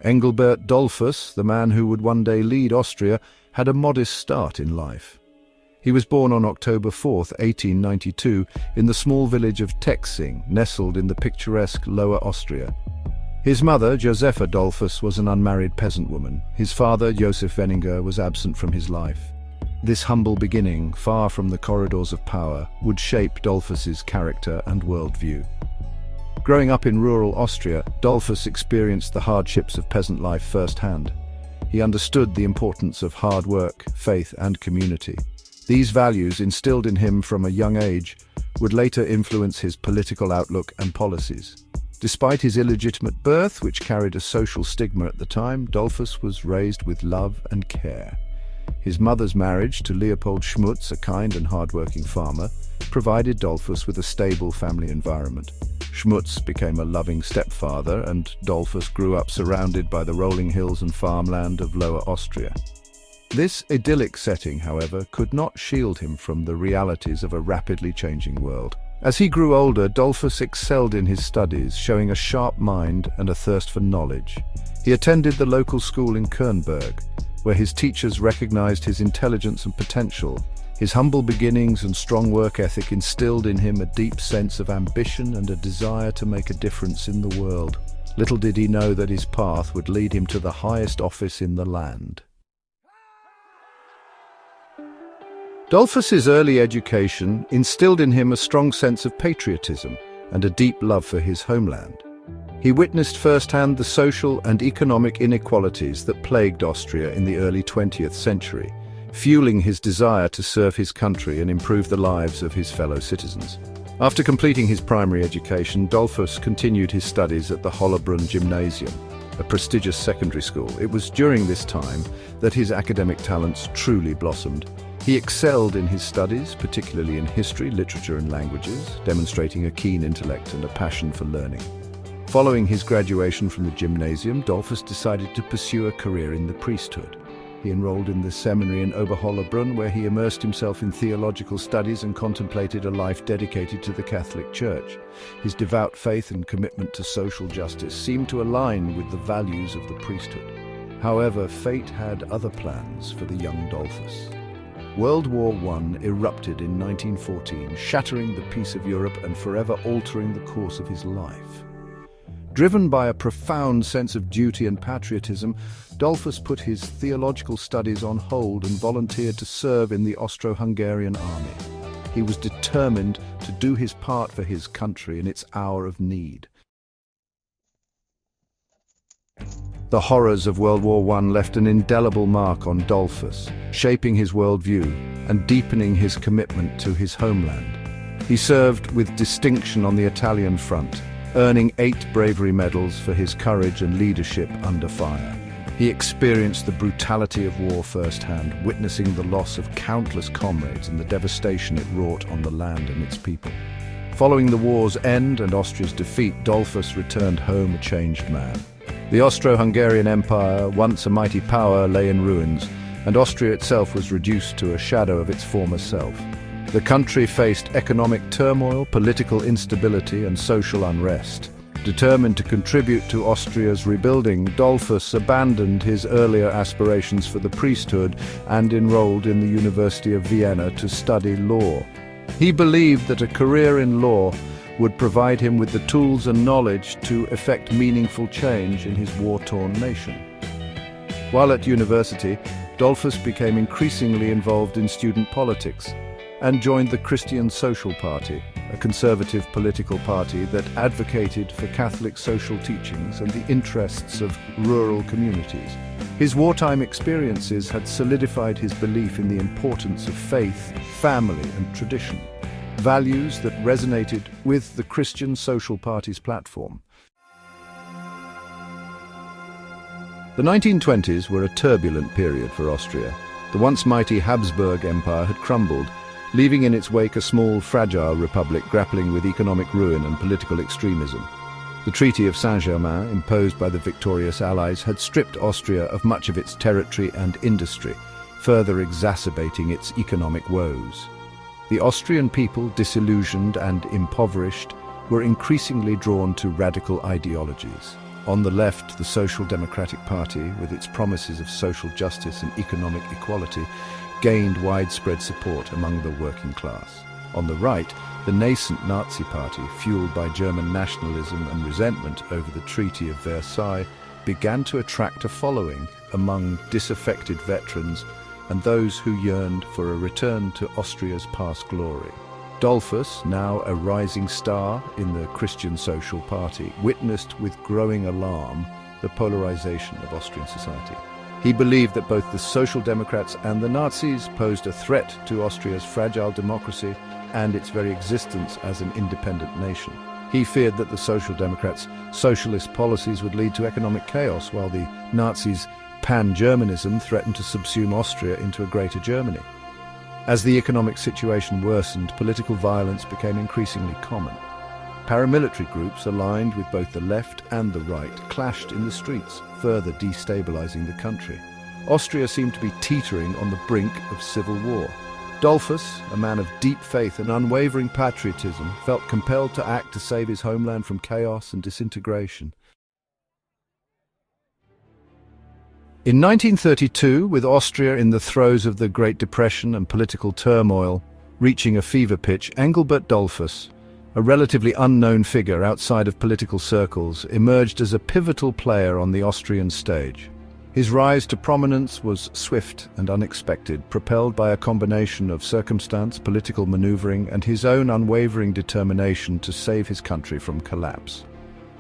Engelbert Dollfuß, the man who would one day lead Austria, had a modest start in life. He was born on October 4, 1892, in the small village of Texing, nestled in the picturesque Lower Austria. His mother, Josepha Dollfuß, was an unmarried peasant woman. His father, Joseph Wenninger, was absent from his life. This humble beginning, far from the corridors of power, would shape Dollfuß's character and worldview. Growing up in rural Austria, Dollfuß experienced the hardships of peasant life firsthand. He understood the importance of hard work, faith, and community. These values, instilled in him from a young age, would later influence his political outlook and policies. Despite his illegitimate birth, which carried a social stigma at the time, Dollfuß was raised with love and care. His mother's marriage to Leopold Schmutz, a kind and hard-working farmer, provided Dollfuß with a stable family environment. Schmutz became a loving stepfather, and Dollfuß grew up surrounded by the rolling hills and farmland of Lower Austria. This idyllic setting, however, could not shield him from the realities of a rapidly changing world. As he grew older, Dollfuß excelled in his studies, showing a sharp mind and a thirst for knowledge. He attended the local school in Kernberg, where his teachers recognized his intelligence and potential. His humble beginnings and strong work ethic instilled in him a deep sense of ambition and a desire to make a difference in the world. Little did he know that his path would lead him to the highest office in the land. Dollfuß's early education instilled in him a strong sense of patriotism and a deep love for his homeland. He witnessed firsthand the social and economic inequalities that plagued Austria in the early 20th century, fueling his desire to serve his country and improve the lives of his fellow citizens. After completing his primary education, Dollfuß continued his studies at the Hollabrunn Gymnasium, a prestigious secondary school. It was during this time that his academic talents truly blossomed. He excelled in his studies, particularly in history, literature, and languages, demonstrating a keen intellect and a passion for learning. Following his graduation from the gymnasium, Dollfuß decided to pursue a career in the priesthood. He enrolled in the seminary in Oberhollabrunn, where he immersed himself in theological studies and contemplated a life dedicated to the Catholic Church. His devout faith and commitment to social justice seemed to align with the values of the priesthood. However, fate had other plans for the young Dollfuß. World War I erupted in 1914, shattering the peace of Europe and forever altering the course of his life. Driven by a profound sense of duty and patriotism, Dollfuß put his theological studies on hold and volunteered to serve in the Austro-Hungarian army. He was determined to do his part for his country in its hour of need. The horrors of World War I left an indelible mark on Dollfuß, shaping his worldview and deepening his commitment to his homeland. He served with distinction on the Italian front, earning 8 bravery medals for his courage and leadership under fire. He experienced the brutality of war firsthand, witnessing the loss of countless comrades and the devastation it wrought on the land and its people. Following the war's end and Austria's defeat, Dollfuß returned home a changed man. The Austro-Hungarian Empire, once a mighty power, lay in ruins, and Austria itself was reduced to a shadow of its former self. The country faced economic turmoil, political instability, and social unrest. Determined to contribute to Austria's rebuilding, Dollfuß abandoned his earlier aspirations for the priesthood and enrolled in the University of Vienna to study law. He believed that a career in law would provide him with the tools and knowledge to effect meaningful change in his war-torn nation. While at university, Dollfuß became increasingly involved in student politics and joined the Christian Social Party, a conservative political party that advocated for Catholic social teachings and the interests of rural communities. His wartime experiences had solidified his belief in the importance of faith, family, and tradition, values that resonated with the Christian Social Party's platform. The 1920s were a turbulent period for Austria. The once mighty Habsburg Empire had crumbled, leaving in its wake a small, fragile republic grappling with economic ruin and political extremism. The Treaty of Saint-Germain, imposed by the victorious Allies, had stripped Austria of much of its territory and industry, further exacerbating its economic woes. The Austrian people, disillusioned and impoverished, were increasingly drawn to radical ideologies. On the left, the Social Democratic Party, with its promises of social justice and economic equality, gained widespread support among the working class. On the right, the nascent Nazi Party, fueled by German nationalism and resentment over the Treaty of Versailles, began to attract a following among disaffected veterans and those who yearned for a return to Austria's past glory. Dollfuß, now a rising star in the Christian Social Party, witnessed with growing alarm the polarization of Austrian society. He believed that both the Social Democrats and the Nazis posed a threat to Austria's fragile democracy and its very existence as an independent nation. He feared that the Social Democrats' socialist policies would lead to economic chaos, while the Nazis' pan-Germanism threatened to subsume Austria into a greater Germany. As the economic situation worsened, political violence became increasingly common. Paramilitary groups aligned with both the left and the right clashed in the streets, further destabilizing the country. Austria seemed to be teetering on the brink of civil war. Dollfuß, a man of deep faith and unwavering patriotism, felt compelled to act to save his homeland from chaos and disintegration. In 1932, with Austria in the throes of the Great Depression and political turmoil reaching a fever pitch, Engelbert Dollfuß, a relatively unknown figure outside of political circles, emerged as a pivotal player on the Austrian stage. His rise to prominence was swift and unexpected, propelled by a combination of circumstance, political maneuvering, and his own unwavering determination to save his country from collapse.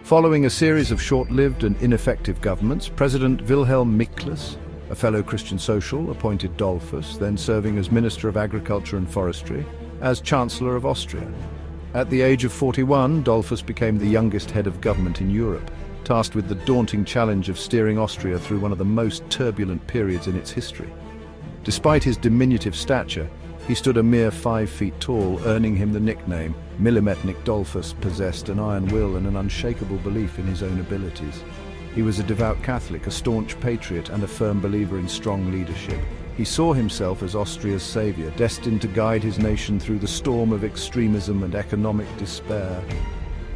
Following a series of short-lived and ineffective governments, President Wilhelm Miklas, a fellow Christian Social, appointed Dollfuß, then serving as Minister of Agriculture and Forestry, as Chancellor of Austria. At the age of 41, Dollfuß became the youngest head of government in Europe, tasked with the daunting challenge of steering Austria through one of the most turbulent periods in its history. Despite his diminutive stature, he stood a mere 5 feet tall, earning him the nickname Millimetnik. Dollfuß possessed an iron will and an unshakable belief in his own abilities. He was a devout Catholic, a staunch patriot, and a firm believer in strong leadership. He saw himself as Austria's savior, destined to guide his nation through the storm of extremism and economic despair.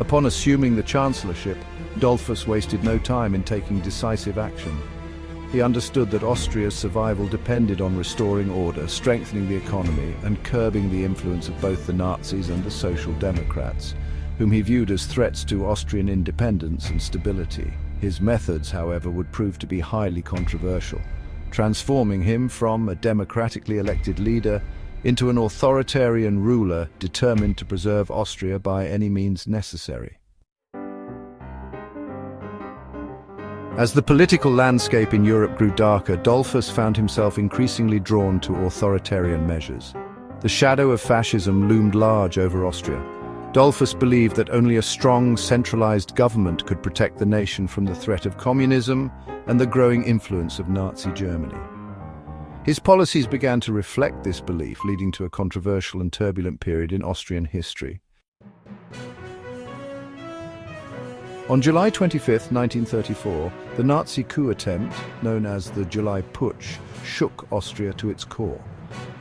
Upon assuming the chancellorship, Dollfuß wasted no time in taking decisive action. He understood that Austria's survival depended on restoring order, strengthening the economy, and curbing the influence of both the Nazis and the Social Democrats, whom he viewed as threats to Austrian independence and stability. His methods, however, would prove to be highly controversial, transforming him from a democratically elected leader into an authoritarian ruler determined to preserve Austria by any means necessary. As the political landscape in Europe grew darker, Dollfuß found himself increasingly drawn to authoritarian measures. The shadow of fascism loomed large over Austria. Dollfuß believed that only a strong, centralized government could protect the nation from the threat of communism and the growing influence of Nazi Germany. His policies began to reflect this belief, leading to a controversial and turbulent period in Austrian history. On July 25, 1934, the Nazi coup attempt, known as the July Putsch, shook Austria to its core.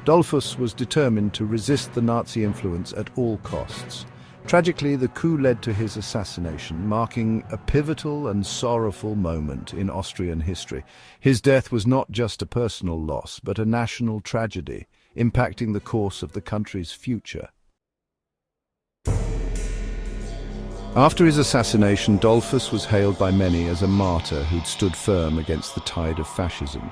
Dollfuß was determined to resist the Nazi influence at all costs. Tragically, the coup led to his assassination, marking a pivotal and sorrowful moment in Austrian history. His death was not just a personal loss, but a national tragedy, impacting the course of the country's future. After his assassination, Dollfuß was hailed by many as a martyr who'd stood firm against the tide of fascism.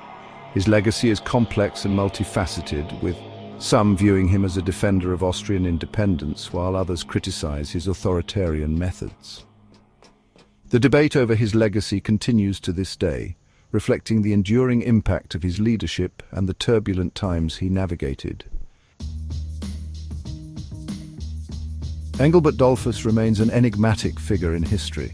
His legacy is complex and multifaceted, with some viewing him as a defender of Austrian independence, while others criticize his authoritarian methods. The debate over his legacy continues to this day, reflecting the enduring impact of his leadership and the turbulent times he navigated. Engelbert Dollfuß remains an enigmatic figure in history.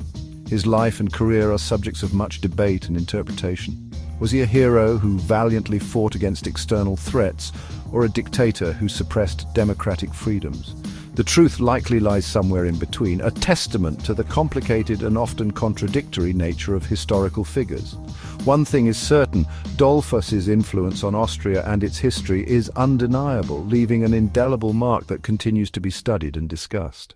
His life and career are subjects of much debate and interpretation. Was he a hero who valiantly fought against external threats, or a dictator who suppressed democratic freedoms? The truth likely lies somewhere in between, a testament to the complicated and often contradictory nature of historical figures. One thing is certain: Dollfuß's influence on Austria and its history is undeniable, leaving an indelible mark that continues to be studied and discussed.